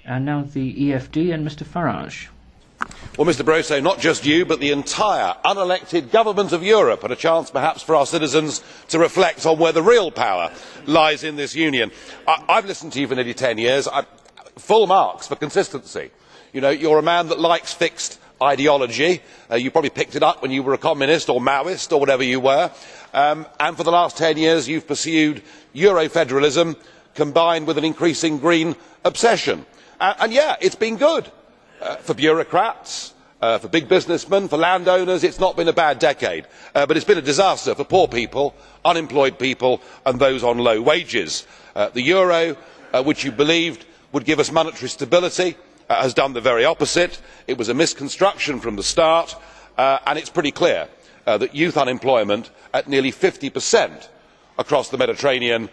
And now the EFD and Mr. Farage. Well, Mr Barroso, not just you, but the entire unelected government of Europe had a chance perhaps for our citizens to reflect on where the real power lies in this union. I've listened to you for nearly 10 years. Full marks for consistency. You know, you're a man that likes fixed ideology. You probably picked it up when you were a communist or Maoist or whatever you were. And for the last 10 years you've pursued Euro-federalism combined with an increasing green obsession. And yeah, it's been good. For bureaucrats, for big businessmen, for landowners, it's not been a bad decade. But it's been a disaster for poor people, unemployed people and those on low wages. The euro, which you believed would give us monetary stability, has done the very opposite. It was a misconstruction from the start, and it's pretty clear that youth unemployment at nearly 50% across the Mediterranean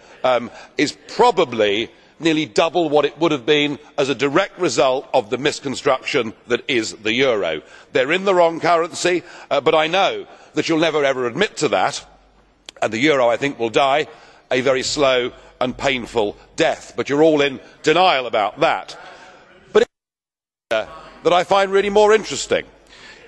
is probably nearly double what it would have been as a direct result of the misconstruction that is the euro. They are in the wrong currency, but I know that you will never ever admit to that, and the euro, I think, will die a very slow and painful death. But you are all in denial about that. But that I find really more interesting.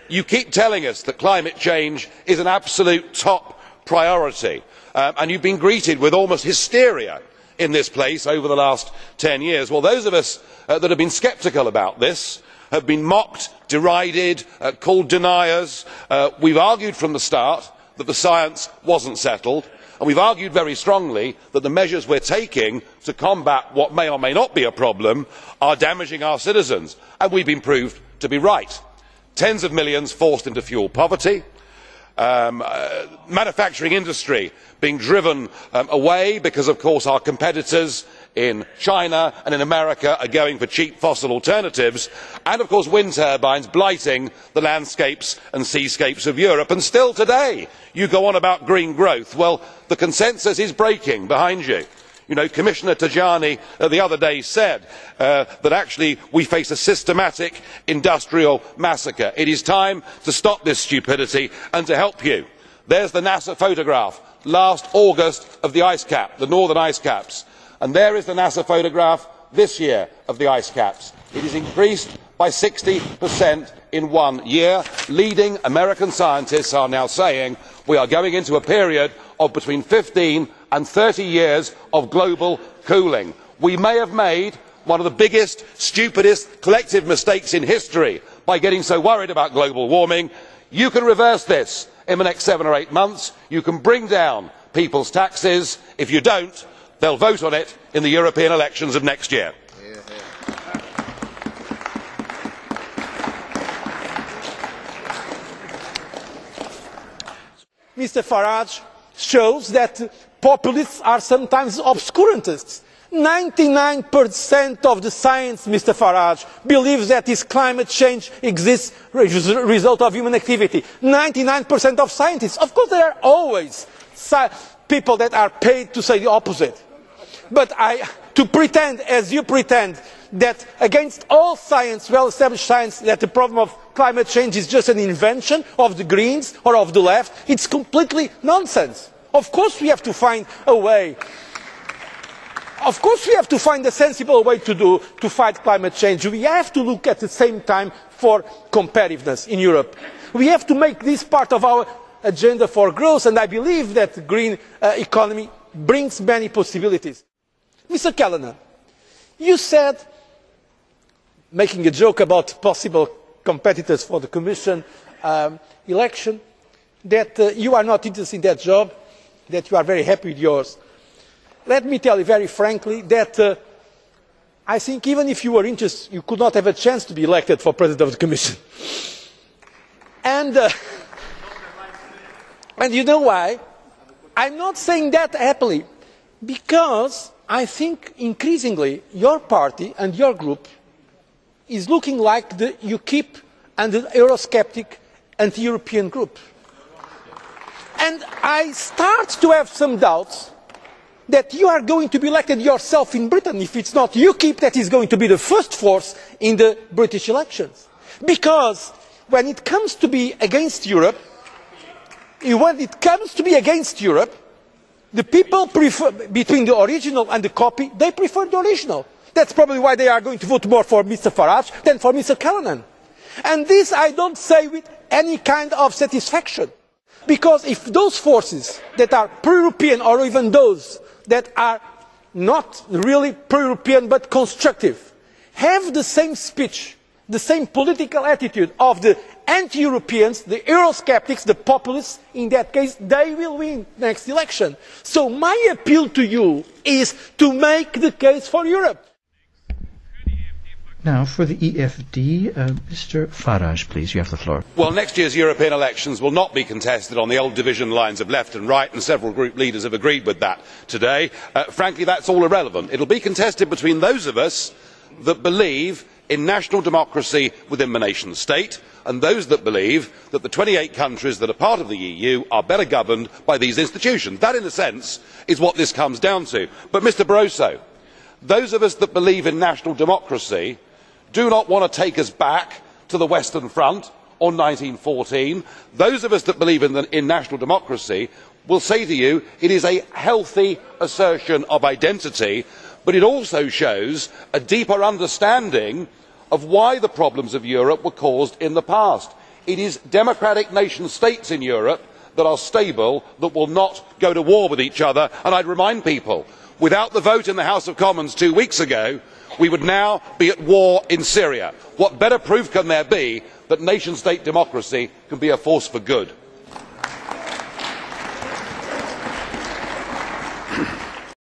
You keep telling us that climate change is an absolute top priority, and you have been greeted with almost hysteria in this place over the last 10 years. Well, those of us that have been sceptical about this have been mocked, derided, called deniers. We have argued from the start that the science was not settled, and we have argued very strongly that the measures we are taking to combat what may or may not be a problem are damaging our citizens, and we have been proved to be right. Tens of millions forced into fuel poverty, manufacturing industry being driven away because, of course, our competitors in China and in America are going for cheap fossil alternatives, and, of course, wind turbines blighting the landscapes and seascapes of Europe. And still today you go on about green growth. Well, the consensus is breaking behind you. You know, Commissioner Tajani the other day said that actually we face a systematic industrial massacre. It is time to stop this stupidity and to help you. There is the NASA photograph last August of the ice cap, the northern ice caps, and there is the NASA photograph this year of the ice caps. It is increased by 60% in 1 year. Leading American scientists are now saying we are going into a period of between 15 and 30 years of global cooling. We may have made one of the biggest, stupidest collective mistakes in history by getting so worried about global warming. You can reverse this in the next 7 or 8 months. You can bring down people's taxes. If you don't, they will vote on it in the European elections of next year. Mr Farage shows that populists are sometimes obscurantists. 99% of the science, Mr Farage, believes that this climate change exists as a result of human activity. 99% of scientists. Of course there are always people that are paid to say the opposite. But to pretend, as you pretend, that against all science, well established science, that the problem of climate change is just an invention of the Greens or of the left, it's completely nonsense. Of course we have to find a way. Of course we have to find a sensible way to fight climate change. We have to look at the same time for competitiveness in Europe. We have to make this part of our agenda for growth, and I believe that the green economy brings many possibilities. Mr Callanan, you said, making a joke about possible competitors for the Commission election, that you are not interested in that job, that you are very happy with yours. Let me tell you very frankly that I think even if you were interested, you could not have a chance to be elected for President of the Commission. And you know why? I am not saying that happily, because I think increasingly your party and your group is looking like the UKIP and the Eurosceptic anti-European group. And I start to have some doubts that you are going to be elected yourself in Britain if it is not UKIP that is going to be the first force in the British elections. Because when it comes to be against Europe, The people prefer, between the original and the copy, they prefer the original. That's probably why they are going to vote more for Mr Farage than for Mr Callanan. And this I don't say with any kind of satisfaction. Because if those forces that are pro-European or even those that are not really pro-European but constructive have the same speech, the same political attitude of the anti-Europeans, the Eurosceptics, the populists, in that case they will win the next election. So my appeal to you is to make the case for Europe. Now, for the EFD, Mr Farage, please, you have the floor. Well, next year's European elections will not be contested on the old division lines of left and right, and several group leaders have agreed with that today. Frankly, that's all irrelevant. It will be contested between those of us that believe in national democracy within the nation state and those that believe that the 28 countries that are part of the EU are better governed by these institutions. That, in a sense, is what this comes down to. But, Mr Barroso, those of us that believe in national democracy do not want to take us back to the Western Front or 1914. Those of us that believe in national democracy will say to you it is a healthy assertion of identity, but it also shows a deeper understanding of why the problems of Europe were caused in the past. It is democratic nation states in Europe that are stable, that will not go to war with each other. And I would remind people, without the vote in the House of Commons 2 weeks ago, we would now be at war in Syria. What better proof can there be that nation state democracy can be a force for good?